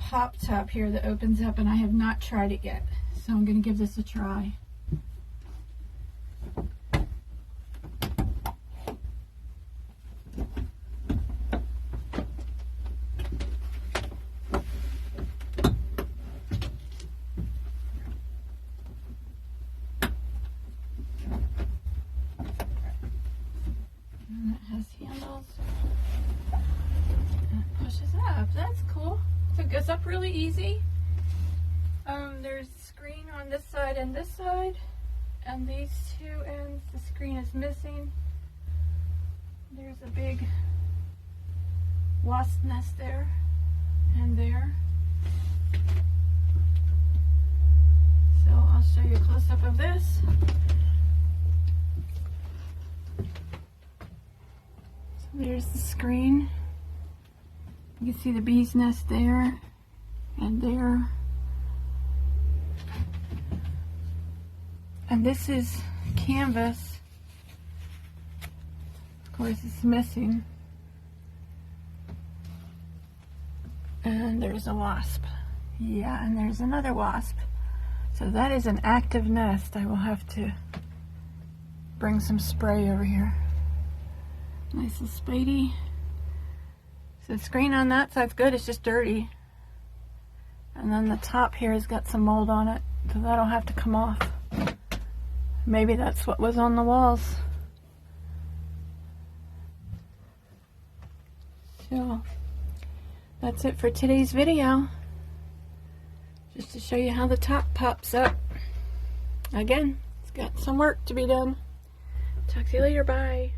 pop top here that opens up, and I have not tried it yet, so I'm going to give this a try. And it has handles. And it pushes up. That's cool. So it goes up really easy. There's a screen on this side and this side, and these two ends the screen is missing. There's a big wasp nest there and there. So I'll show you a close-up of this. So there's the screen. You can see the bee's nest there and there. And this is canvas. Of course, it's missing. And there's a wasp. Yeah, and there's another wasp. So that is an active nest. I will have to bring some spray over here. Nice little spadey. So the screen on that side's good, it's just dirty. And then the top here has got some mold on it, so that'll have to come off. Maybe that's what was on the walls. So that's it for today's video. Just to show you how the top pops up. Again, it's got some work to be done. Talk to you later, bye.